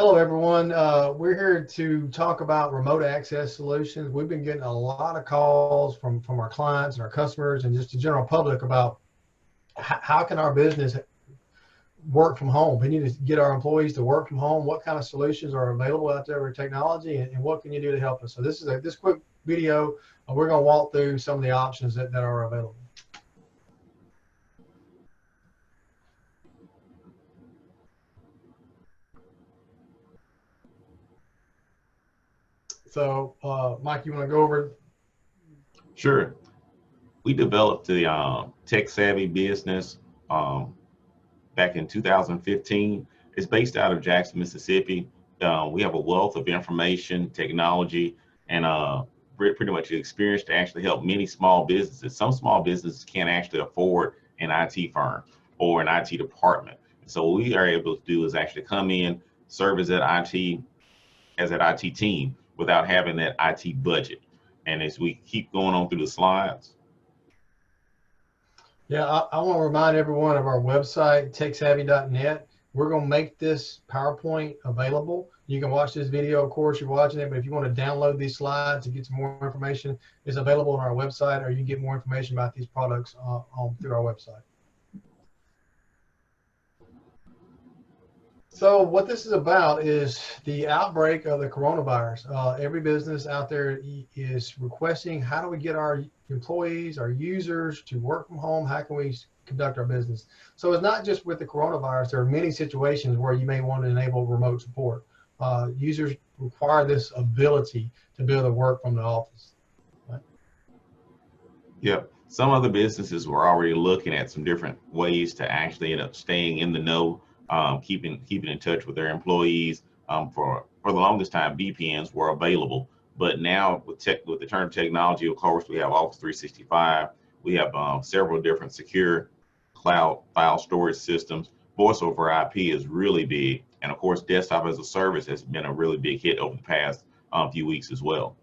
Hello, everyone. We're here to talk about remote access solutions. We've been getting a lot of calls from our clients and our customers and just the general public about how can our business work from home. We need to get our employees to work from home. What kind of solutions are available out there with technology, and what can you do to help us? So this quick video. We're going to walk through some of the options that are available. So, Mike, you want to go over? Sure. We developed the TechSavvi business back in 2015. It's based out of Jackson, Mississippi. We have a wealth of information, technology, and pretty much experience to actually help many small businesses. Some small businesses can't actually afford an IT firm or an IT department. So what we are able to do is actually come in, serve as that IT team without having that IT budget. And as we keep going on through the slides. Yeah, I want to remind everyone of our website, TechSavvi.net. We're going to make this PowerPoint available. You can watch this video, of course, you're watching it, but if you want to download these slides and get some more information, it's available on our website, or you can get more information about these products through our website. So what this is about is the outbreak of the coronavirus. Every business out there is requesting, how do we get our employees, our users to work from home? How can we conduct our business? So it's not just with the coronavirus. There are many situations where you may want to enable remote support. Users require this ability to be able to work from the office. Right? Yep. Some other businesses were already looking at some different ways to actually end up staying in the know, keeping in touch with their employees. For the longest time, VPNs were available, but now with the turn of technology, of course, we have Office 365. We have several different secure cloud file storage systems. Voice over IP is really big, and of course, desktop as a service has been a really big hit over the past few weeks as well.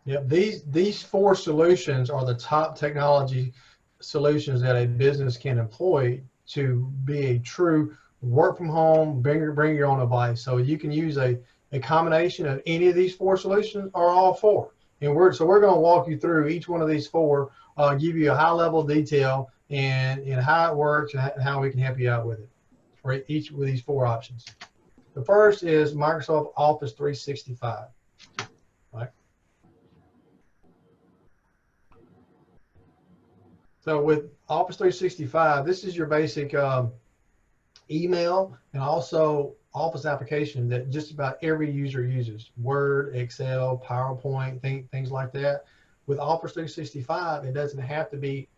Yeah, these four solutions are the top technology solutions that a business can employ to be a true work from home, bring your own device. So you can use a combination of any of these four solutions or all four. And we're going to walk you through each one of these four, give you a high level detail and how it works and how we can help you out with it for each of these four options. The first is Microsoft Office 365. Right? So with Office 365, this is your basic email and also Office application that just about every user uses. Word, Excel, PowerPoint, things like that. With Office 365, it doesn't have to be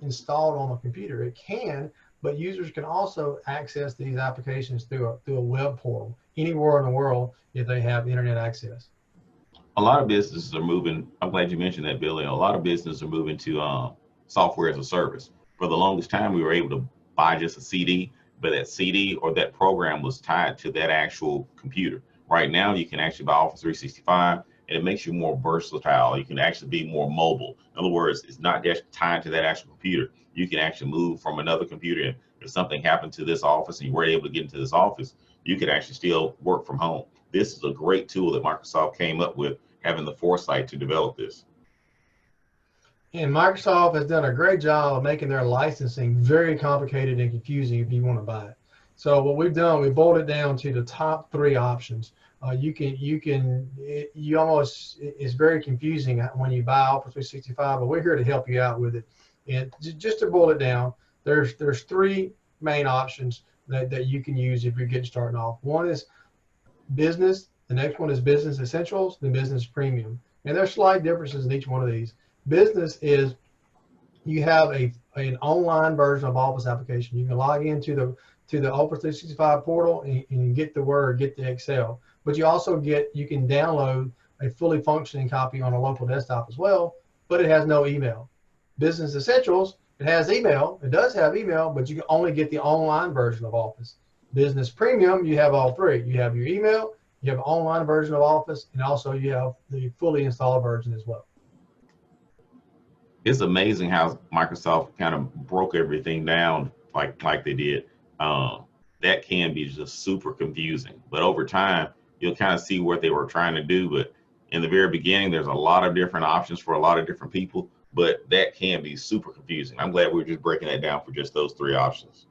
installed on a computer. It can, but users can also access these applications through a web portal anywhere in the world if they have internet access. A lot of businesses are moving. I'm glad you mentioned that, Billy. A lot of businesses are moving to software as a service. For the longest time, we were able to buy just a CD, but that CD or that program was tied to that actual computer. Right now, you can actually buy Office 365, and it makes you more versatile. You can actually be more mobile. In other words, it's not just tied to that actual computer. You can actually move from another computer. And if something happened to this office and you weren't able to get into this office, you could actually still work from home. This is a great tool that Microsoft came up with, having the foresight to develop this. And Microsoft has done a great job of making their licensing very complicated and confusing if you want to buy it. So what we've done, we boiled it down to the top three options. It's very confusing when you buy Office 365, but we're here to help you out with it. And just to boil it down, there's three main options that you can use if you're getting started off. One is business, the next one is business essentials, the business premium. And there's slight differences in each one of these. Business is you have an online version of Office application. You can log into the Office 365 portal and get the Word, get the Excel. But you can download a fully functioning copy on a local desktop as well, but it has no email. Business Essentials, it has email. It does have email, but you can only get the online version of Office. Business Premium, you have all three. You have your email, you have an online version of Office, and also you have the fully installed version as well. It's amazing how Microsoft kind of broke everything down like they did. that can be just super confusing. But over time, you'll kind of see what they were trying to do. But in the very beginning, there's a lot of different options for a lot of different people, but that can be super confusing. I'm glad we're just breaking that down for just those three options.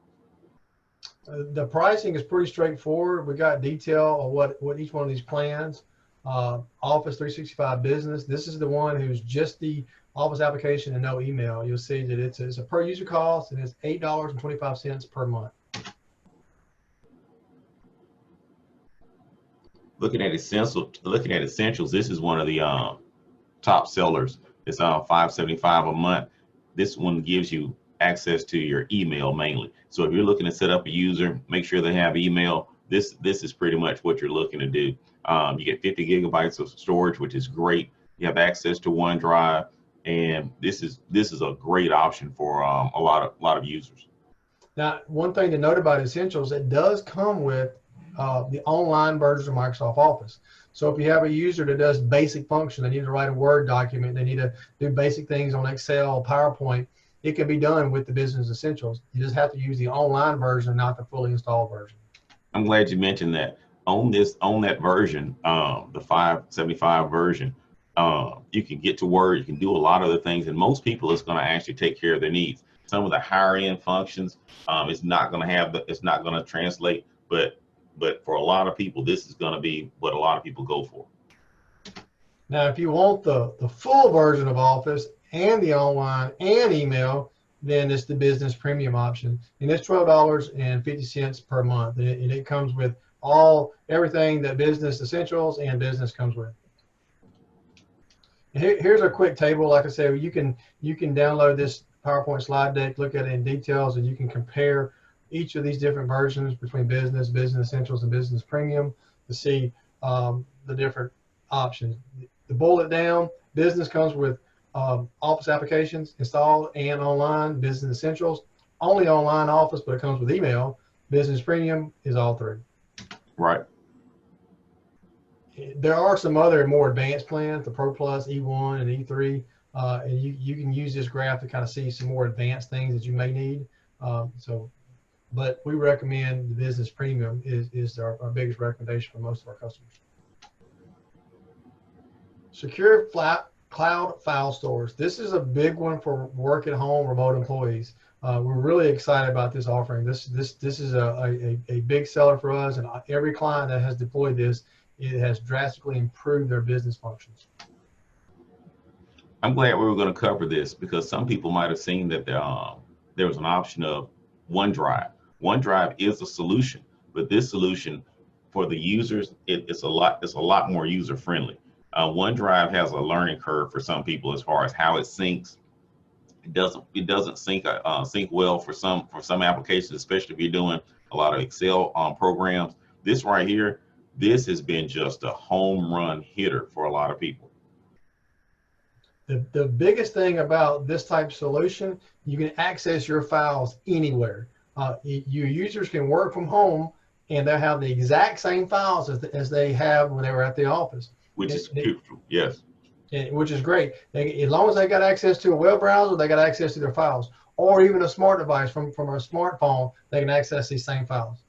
The pricing is pretty straightforward. We got detail of what each one of these plans. Office 365 Business. This is the one who's just the Office application and no email. You'll see that it's a per user cost, and it's $8.25 per month. Looking at essentials, this is one of the top sellers. It's $575 a month. This one gives you access to your email mainly. So if you're looking to set up a user, make sure they have email. This is pretty much what you're looking to do. You get 50 gigabytes of storage, which is great. You have access to OneDrive, and this is a great option for a lot of users. Now, one thing to note about Essentials, it does come with the online version of Microsoft Office. So if you have a user that does basic function, they need to write a Word document, they need to do basic things on Excel, PowerPoint, it can be done with the Business Essentials. You just have to use the online version, not the fully installed version. I'm glad you mentioned that. On that version, the 575 version, you can get to Word, you can do a lot of the things, and most people, it's going to actually take care of their needs. Some of the higher end functions, it's not going to translate, but for a lot of people, this is going to be what a lot of people go for. Now, if you want the full version of Office and the online and email, then it's the Business Premium option, and it's $12.50 per month, and it comes with everything that Business Essentials and Business comes with. Here's a quick table. Like I said, you can download this PowerPoint slide deck, look at it in details, and you can compare each of these different versions between Business, Business Essentials, and Business Premium to see the different options. To boil it down, Business comes with Office applications installed and online. Business Essentials, only online Office, but it comes with email. Business Premium is all three. Right. There are some other more advanced plans, the Pro Plus, E1, and E3, and you can use this graph to kind of see some more advanced things that you may need. But we recommend the Business Premium is our biggest recommendation for most of our customers. Secure cloud file stores. This is a big one for work at home remote employees. We're really excited about this offering. This is a big seller for us, and every client that has deployed this, it has drastically improved their business functions. I'm glad we were going to cover this because some people might have seen that there was an option of OneDrive. OneDrive is a solution, but this solution for the users, it's a lot more user friendly. OneDrive has a learning curve for some people as far as how it syncs. It doesn't sync well for some applications, especially if you're doing a lot of Excel programs. This right here, this has been just a home run hitter for a lot of people. The biggest thing about this type of solution, you can access your files anywhere. Your users can work from home, and they'll have the exact same files as they have when they were at the office. Which is beautiful, yes. Which is great. As long as they got access to a web browser, they got access to their files, or even a smart device from a smartphone, they can access these same files.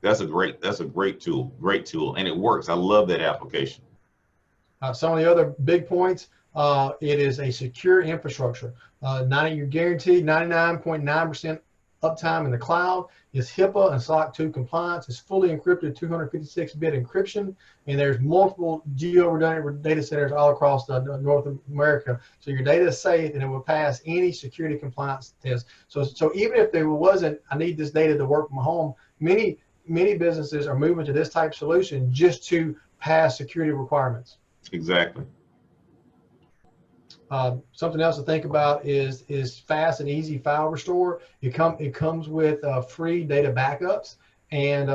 That's a great tool, and it works. I love that application. Some of the other big points, it is a secure infrastructure. You're guaranteed 99.9% uptime in the cloud. It's HIPAA and SOC 2 compliance. It's fully encrypted 256-bit encryption, and there's multiple geo-redundant data centers all across North America. So your data is safe, and it will pass any security compliance test. So even if there wasn't, I need this data to work from home, many businesses are moving to this type of solution just to pass security requirements. Exactly. Something else to think about is fast and easy file restore. It comes with free data backups and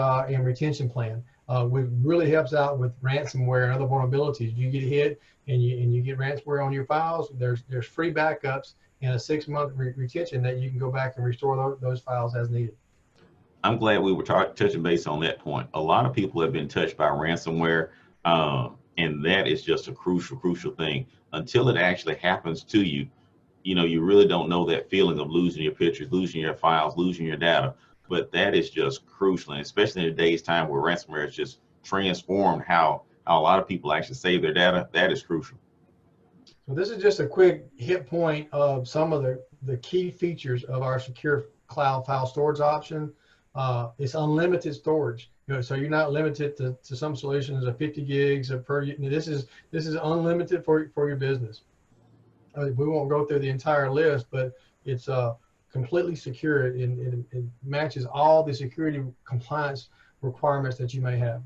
retention plan. Which really helps out with ransomware and other vulnerabilities. You get hit and you get ransomware on your files. There's free backups and a 6-month retention that you can go back and restore those files as needed. I'm glad we were touching base on that point. A lot of people have been touched by ransomware, and that is just a crucial thing. Until it actually happens to you, you really don't know that feeling of losing your pictures, losing your files, losing your data. but that is just crucial, and especially in today's time where ransomware has just transformed how a lot of people actually save their data. That is crucial. So this is just a quick hit point of some of the key features of our secure cloud file storage option. It's unlimited storage. So you're not limited to some solutions of 50 gigs per. This is unlimited for your business. We won't go through the entire list, but it's completely secure and it matches all the security compliance requirements that you may have.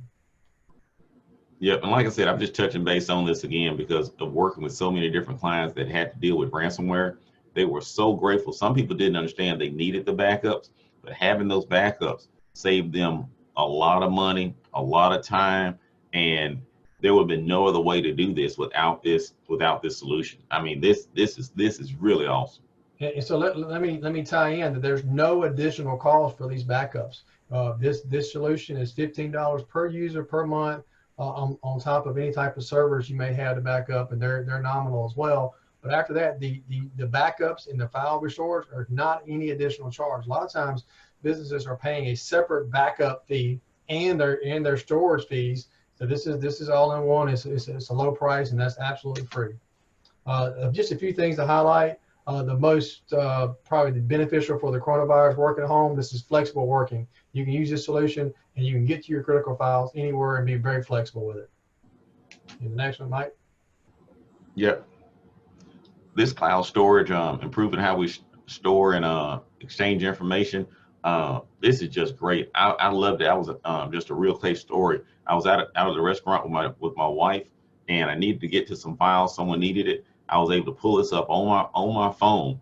Yep, and like I said, I'm just touching base on this again because of working with so many different clients that had to deal with ransomware. They were so grateful. Some people didn't understand they needed the backups, but having those backups saved them a lot of money, a lot of time, and there would have been no other way to do this without this solution. I mean, this is really awesome. And so let me tie in that there's no additional cost for these backups. This solution is $15 per user per month. On top of any type of servers you may have to back up, and they're nominal as well. But after that, the backups and the file restores are not any additional charge. A lot of times, businesses are paying a separate backup fee and their storage fees. So this is all in one. It's a low price, and that's absolutely free. Just a few things to highlight. The most probably beneficial for the coronavirus working at home. This is flexible working. You can use this solution and you can get to your critical files anywhere and be very flexible with it. And the next one, Mike. Yep. This cloud storage, improving how we store and exchange information. This is just great. I loved it. I was just a real case story. I was out of the restaurant with my wife, and I needed to get to some files. Someone needed it. I was able to pull this up on my phone.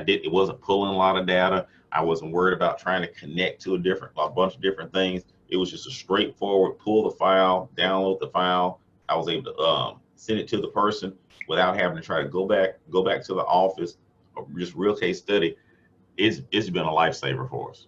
It wasn't pulling a lot of data. I wasn't worried about trying to connect to a bunch of different things. It was just a straightforward pull the file, download the file. I was able to send it to the person without having to try to go back to the office. Just real case study. It's been a lifesaver for us.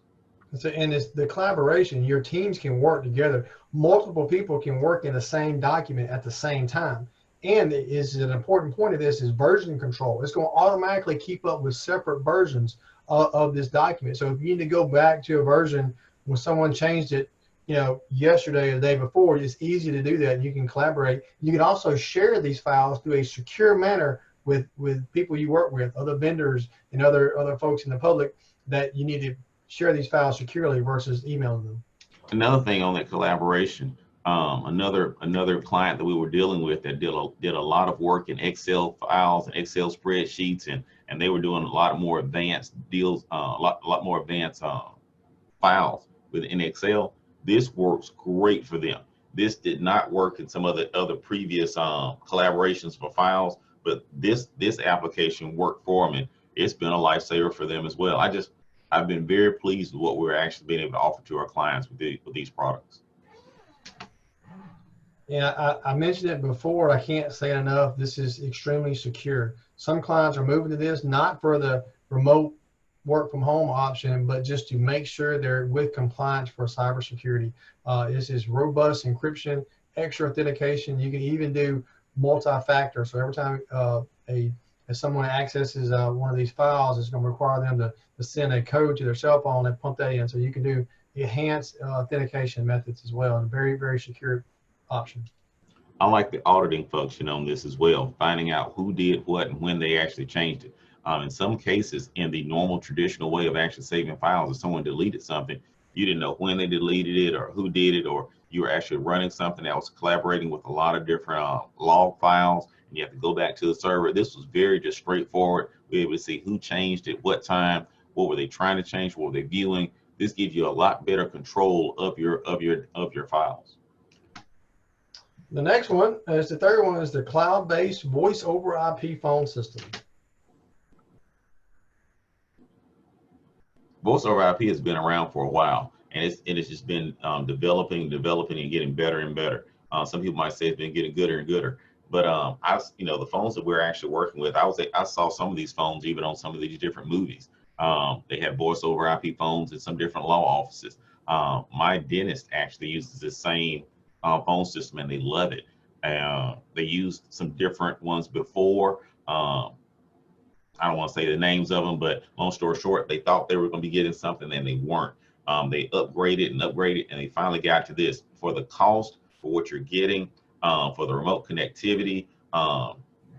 And it's the collaboration. Your teams can work together. Multiple people can work in the same document at the same time. And is an important point of this is version control. It's going to automatically keep up with separate versions of this document. So if you need to go back to a version when someone changed it, yesterday or the day before, it's easy to do that. You can collaborate. You can also share these files through a secure manner with people you work with, other vendors and other folks in the public, that you need to share these files securely versus emailing them. Another thing on that collaboration, another client that we were dealing with that did a lot of work in Excel files and Excel spreadsheets, and they were doing a lot more advanced deals, a lot more advanced files within Excel. This works great for them. This did not work in some of the other previous collaborations for files, but this application worked for them, and it's been a lifesaver for them as well. I've been very pleased with what we're actually being able to offer to our clients with these products. Yeah, I mentioned it before. I can't say it enough. This is extremely secure. Some clients are moving to this not for the remote work from home option, but just to make sure they're with compliance for cybersecurity. This is robust encryption, extra authentication. You can even do multi-factor. So every time if someone accesses one of these files, it's going to require them to send a code to their cell phone and pump that in. So you can do enhanced authentication methods as well, and very, very secure option. I like the auditing function on this as well, finding out who did what and when they actually changed it. In some cases, in the normal traditional way of actually saving files, if someone deleted something, you didn't know when they deleted it or who did it, or you were actually running something that was collaborating with a lot of different log files, and you have to go back to the server. This was very just straightforward. We were able to see who changed it, what time, what were they trying to change, what were they viewing. This gives you a lot better control of your files. The next one is the third one is the cloud-based voice over IP phone system. Voice over IP has been around for a while, and it's just been developing and getting better and better. Some people might say it's been getting gooder and gooder, but the phones that we're actually working with, I saw some of these phones even on some of these different movies. They have voice over IP phones in some different law offices. My dentist actually uses the same phone system, and they love it. They used some different ones before. I don't want to say the names of them, but long story short, they thought they were going to be getting something and they weren't. They upgraded and upgraded, and they finally got to this. For the cost, for what you're getting, for the remote connectivity,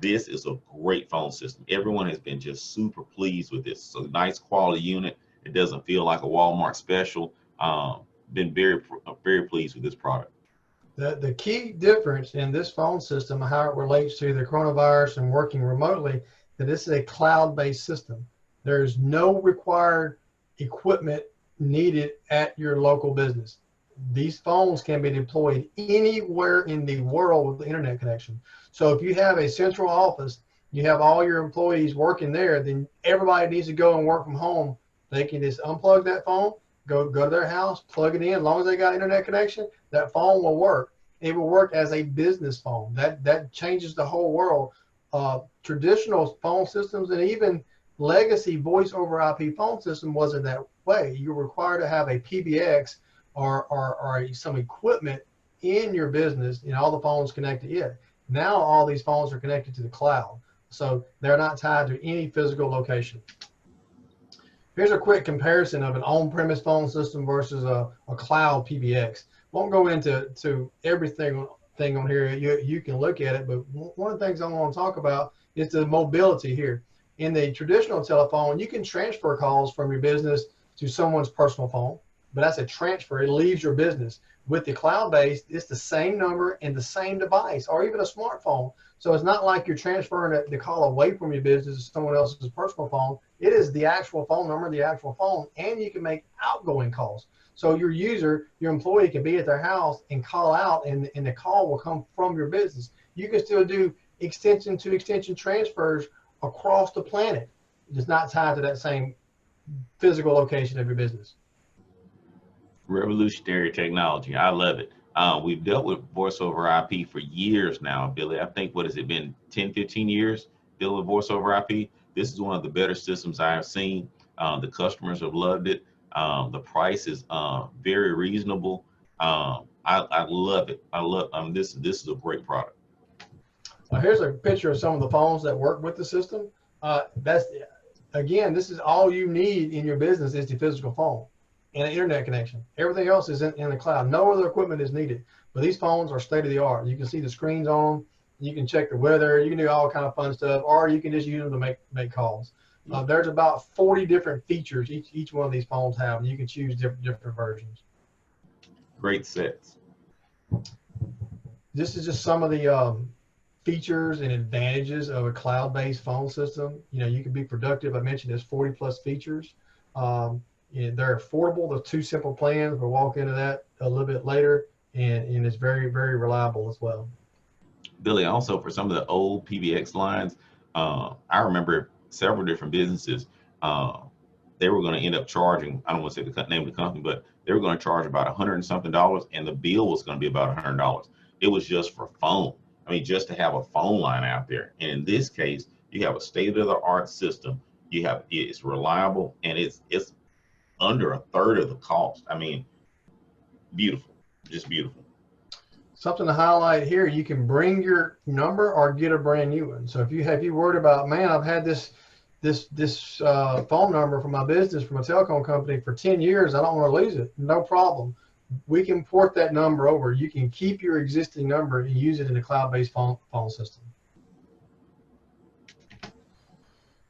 this is a great phone system. Everyone has been just super pleased with this. It's a nice quality unit. It doesn't feel like a Walmart special. Been very pleased with this product. The key difference in this phone system, how it relates to the coronavirus and working remotely, that this is a cloud-based system. There's no required equipment needed at your local business. These phones can be deployed anywhere in the world with the internet connection. So if you have a central office, you have all your employees working there, then everybody needs to go and work from home. They can just unplug that phone, go to their house, plug it in. As long as they got internet connection, that phone will work. It will work as a business phone. That changes the whole world. Traditional phone systems and even legacy voice over IP phone system wasn't that way. You're required to have a PBX or some equipment in your business, and all the phones connected to it. Now all these phones are connected to the cloud, so they're not tied to any physical location. Here's a quick comparison of an on-premise phone system versus a cloud PBX. Won't go into everything on here. You can look at it, but one of the things I want to talk about is the mobility here. In the traditional telephone, you can transfer calls from your business to someone's personal phone, but that's a transfer. It leaves your business. With the cloud-based, it's the same number and the same device, or even a smartphone. So it's not like you're transferring the call away from your business to someone else's personal phone. It is the actual phone number, the actual phone, and you can make outgoing calls. So your user, your employee can be at their house and call out, and the call will come from your business. You can still do extension to extension transfers across the planet. It's not tied to that same physical location of your business. Revolutionary technology. I love it. We've dealt with voice over IP for years now, Billy. I think, what has it been, 10, 15 years dealing with voice over IP? This is one of the better systems I have seen. The customers have loved it. The price is very reasonable. I love it. I love this is a great product. Here's a picture of some of the phones that work with the system. Again, this is all you need in your business is the physical phone and an internet connection. Everything else is in the cloud. No other equipment is needed. But these phones are state of the art. You can see the screens on them. You can check the weather. You can do all kind of fun stuff, or you can just use them to make calls. There's about 40 different features each one of these phones have, and you can choose different versions. Great sets. This is just some of the features and advantages of a cloud-based phone system. You can be productive. I mentioned there's 40 plus features. They're affordable. The 2 simple plans. We'll walk into that a little bit later, and it's very, very reliable as well. Billy, also for some of the old PBX lines, I remember several different businesses, they were going to end up charging, I don't want to say the name of the company, but they were going to charge about $100 and something, and the bill was going to be about $100. It was just for phone. I mean, just to have a phone line out there. And in this case, you have a state-of-the-art system. It's reliable, and it's under a third of the cost. I mean, beautiful, just beautiful. Something to highlight here: you can bring your number or get a brand new one. So if you worried about, man, I've had this phone number from my business from a telecom company for 10 years, I don't want to lose it. No problem. We can port that number over. You can keep your existing number and use it in a cloud-based phone system.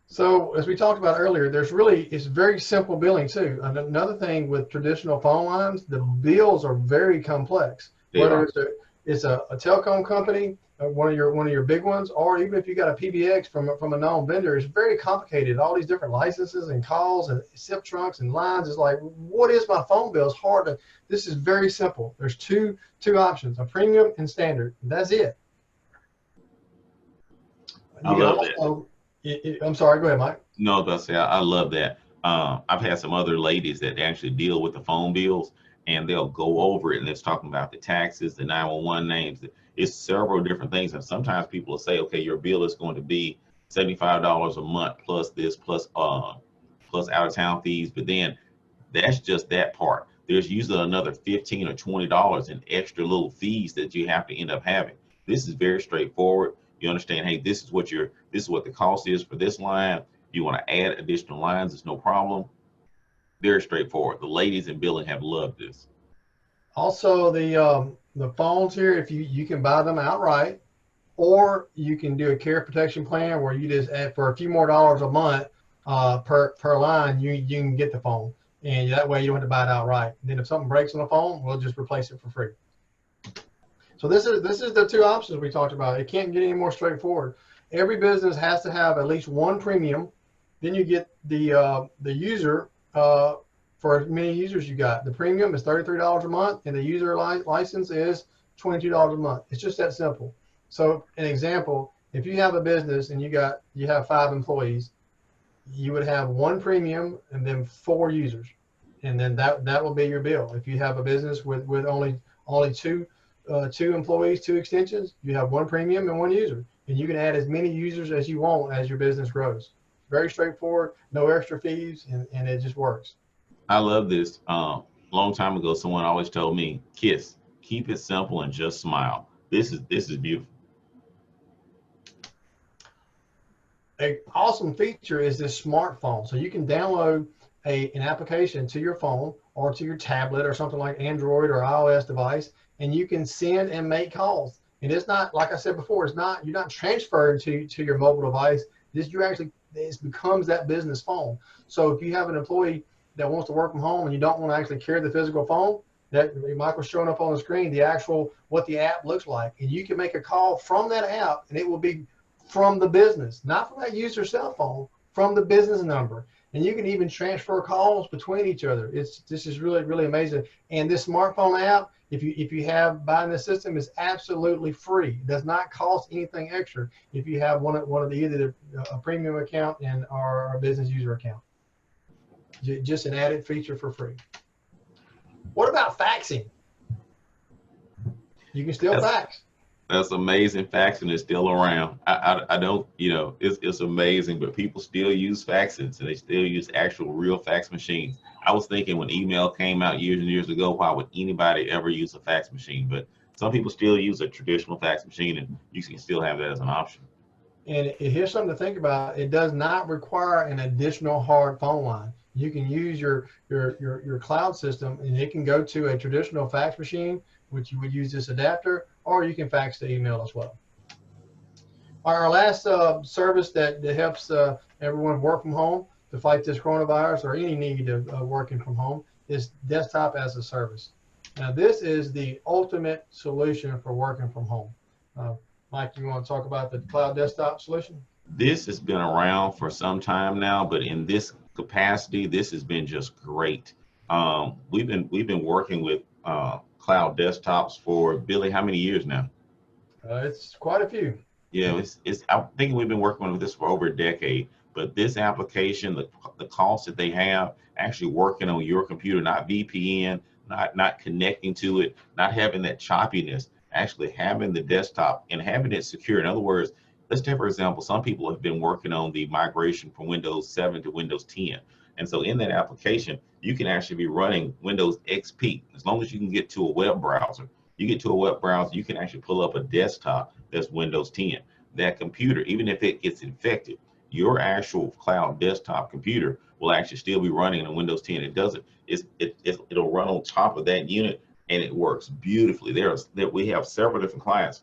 So as we talked about earlier, it's very simple billing too. Another thing with traditional phone lines, the bills are very complex. Whether it's a telecom company, one of your big ones, or even if you got a PBX from a known vendor, it's very complicated. All these different licenses and calls and SIP trunks and lines. It's like, what is my phone bill? It's hard to. This is very simple. There's two options: a premium and standard. That's it. I love that. I'm sorry, go ahead, Mike. No, that's I love that. I've had some other ladies that actually deal with the phone bills, and they'll go over it, and it's talking about the taxes, the 911 names. It's several different things, and sometimes people will say, okay, your bill is going to be $75 a month plus this, plus out of town fees, but then that's just that part. There's usually another $15 or $20 in extra little fees that you have to end up having. This is very straightforward. You understand, hey, this is what the cost is for this line. you want to add additional lines, it's no problem. Very straightforward. The ladies in billing have loved this. Also, the phones here, if you can buy them outright, or you can do a care protection plan where you just add for a few more dollars a month per line, you can get the phone, and that way you don't have to buy it outright. And then if something breaks on the phone, we'll just replace it for free. So this is the two options we talked about. It can't get any more straightforward. Every business has to have at least one premium. Then you get the user for as many users you got. The premium is $33 a month, and the user license is $22 a month. It's just that simple. So an example, if you have a business and you have 5 employees, you would have one premium and then 4 users, and then that will be your bill. If you have a business with only two employees, 2 extensions, you have one premium and 1 user, and you can add as many users as you want as your business grows. Very straightforward, no extra fees, and it just works. I love this. Long time ago, someone always told me, "Kiss, keep it simple and just smile." This is beautiful. An awesome feature is this smartphone. So you can download an application to your phone or to your tablet or something like Android or iOS device, and you can send and make calls. And it's not, like I said before, you're not transferring to your mobile device. It becomes that business phone. So if you have an employee that wants to work from home and you don't want to actually carry the physical phone, that Michael's showing up on the screen, what the app looks like, and you can make a call from that app, and it will be from the business, not from that user's cell phone, from the business number. And you can even transfer calls between each other. This is really, really amazing. And this smartphone app, if you have buying the system, is absolutely free. It does not cost anything extra if you have one of the either a premium account or a business user account. Just an added feature for free. What about faxing? You can still fax. That's amazing. Faxing is still around. I don't, it's amazing, but people still use faxing, so they still use actual real fax machines. I was thinking when email came out years and years ago, why would anybody ever use a fax machine? But some people still use a traditional fax machine, and you can still have that as an option. And here's something to think about. It does not require an additional hard phone line. You can use your cloud system, and it can go to a traditional fax machine, which you would use this adapter, or you can fax the email as well. Our last service that helps everyone work from home to fight this coronavirus or any need of working from home is desktop as a service. Now, this is the ultimate solution for working from home. Mike, you want to talk about the cloud desktop solution? This has been around for some time now, but in this capacity, this has been just great. We've been working with cloud desktops for, Billy, how many years now? It's quite a few. Yeah, I think we've been working with this for over a decade. But this application, the cost that they have, actually working on your computer, not VPN, not connecting to it, not having that choppiness, actually having the desktop and having it secure. In other words, let's take, for example, some people have been working on the migration from Windows 7 to Windows 10. And so in that application, you can actually be running Windows XP. As long as you can get to a web browser, you can actually pull up a desktop that's Windows 10. That computer, even if it gets infected, your actual cloud desktop computer will actually still be running in Windows 10. It'll run on top of that unit, and it works beautifully. We have several different clients.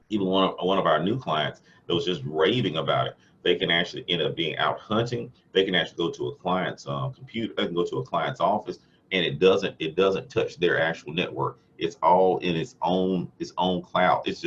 Even one of our new clients that was just raving about it. They can actually end up being out hunting. They can actually go to a client's computer. They can go to a client's office, and it doesn't touch their actual network. It's all in its own cloud. It's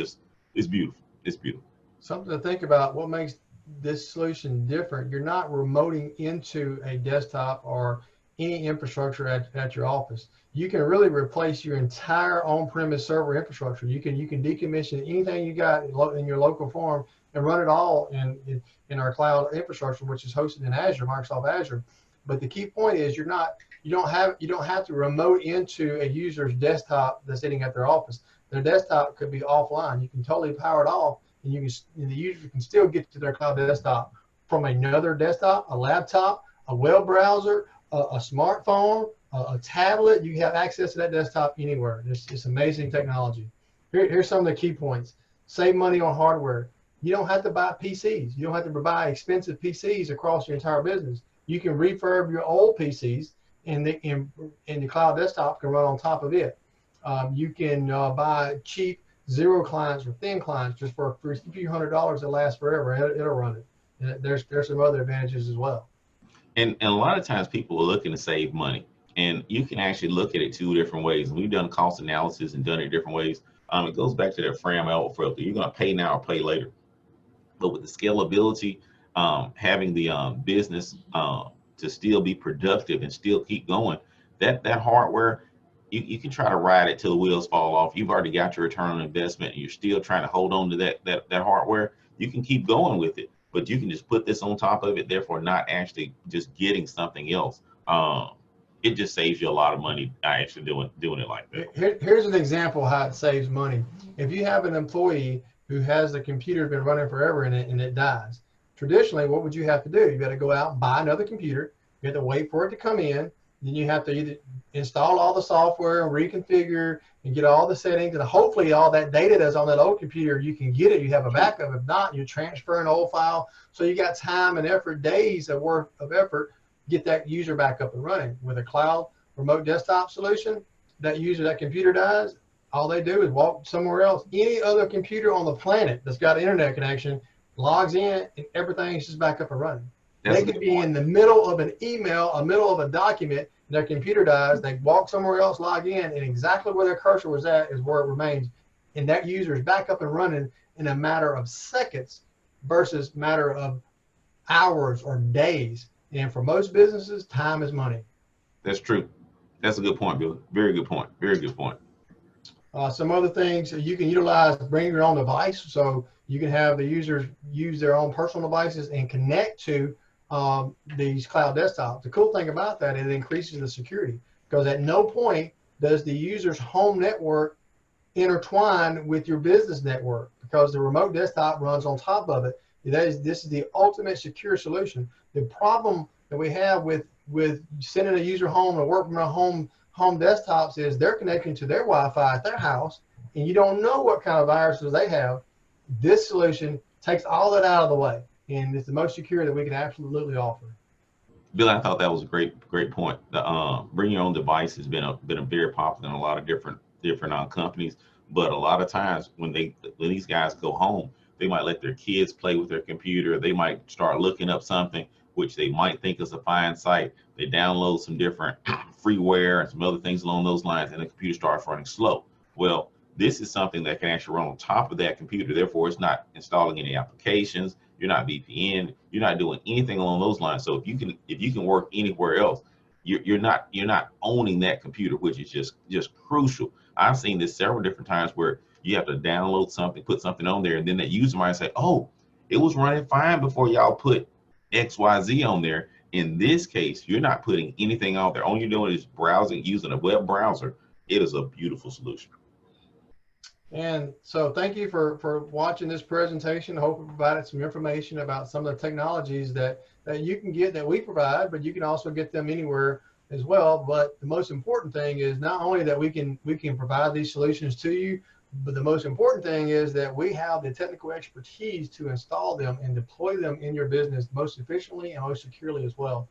beautiful. It's beautiful. Something to think about. What makes this solution different? You're not remoting into a desktop or any infrastructure at your office. You can really replace your entire on-premise server infrastructure. You can decommission anything you got in your local farm and run it all in our cloud infrastructure, which is hosted in Azure, Microsoft Azure. But the key point is you don't have to remote into a user's desktop that's sitting at their office. Their desktop could be offline. You can totally power it off, and the user can still get to their cloud desktop from another desktop, a laptop, a web browser, a smartphone, a tablet. You have access to that desktop anywhere. It's amazing technology. Here's some of the key points. Save money on hardware. You don't have to buy PCs. You don't have to buy expensive PCs across your entire business. You can refurb your old PCs, and the cloud desktop can run on top of it. You can buy cheap zero clients or thin clients just for a few $100s that last forever. It'll run it. And there's some other advantages as well. And a lot of times people are looking to save money, and you can actually look at it two different ways. We've done cost analysis and done it different ways. It goes back to that frame filter. You're going to pay now or pay later. But with the scalability, having the business to still be productive and still keep going, that hardware, you can try to ride it till the wheels fall off. You've already got your return on investment, and you're still trying to hold on to that hardware. You can keep going with it, but you can just put this on top of it, therefore not actually just getting something else. It just saves you a lot of money actually doing it like that. Here's an example of how it saves money. If you have an employee who has the computer been running forever and it dies, traditionally, what would you have to do? You got to go out and buy another computer. You have to wait for it to come in. Then you have to either install all the software and reconfigure and get all the settings, and hopefully all that data that's on that old computer, you can get it. You have a backup. If not, you transfer an old file. So you got time and effort, days of worth of effort, get that user back up and running. With a cloud remote desktop solution, that user, that computer dies, all they do is walk somewhere else. Any other computer on the planet that's got an internet connection logs in, and everything's just back up and running. They could be in the middle of an email, a middle of a document, and their computer dies. They walk somewhere else, log in, and exactly where their cursor was at is where it remains. And that user is back up and running in a matter of seconds versus matter of hours or days. And for most businesses, time is money. That's true. That's a good point, Bill. Very good point. Very good point. Some other things you can utilize, bring your own device. So you can have the users use their own personal devices and connect to these cloud desktops. The cool thing about that is it increases the security, because at no point does the user's home network intertwine with your business network, because the remote desktop runs on top of it. This is the ultimate secure solution. The problem that we have with sending a user home or work from a home desktops is they're connecting to their Wi-Fi at their house, and you don't know what kind of viruses they have. This solution takes all that out of the way, and it's the most secure that we can absolutely offer. Bill, I thought that was a great point. The bring your own device has been a very popular in a lot of different companies, but a lot of times when these guys go home, they might let their kids play with their computer. They might start looking up something which they might think is a fine site. They download some different freeware and some other things along those lines, and the computer starts running slow. Well, this is something that can actually run on top of that computer. Therefore, it's not installing any applications. You're not VPN. You're not doing anything along those lines. So if you can work anywhere else, you're not owning that computer, which is just crucial. I've seen this several different times where you have to download something, put something on there, and then that user might say, "Oh, it was running fine before y'all put XYZ on there." In this case, you're not putting anything out there. All you're doing is browsing using a web browser. It is a beautiful solution. And so thank you for watching this presentation. I hope it provided some information about some of the technologies that you can get, that we provide, but you can also get them anywhere as well. But the most important thing is not only that we can provide these solutions to you, but the most important thing is that we have the technical expertise to install them and deploy them in your business most efficiently and most securely as well.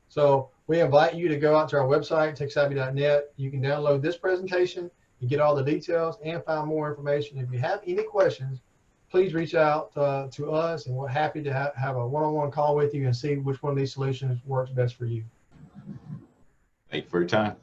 So we invite you to go out to our website, TechSavvi.net. You can download this presentation, you get all the details and find more information. If you have any questions, please reach out to us, and we're happy to have a one-on-one call with you and see which one of these solutions works best for you. Thank you for your time.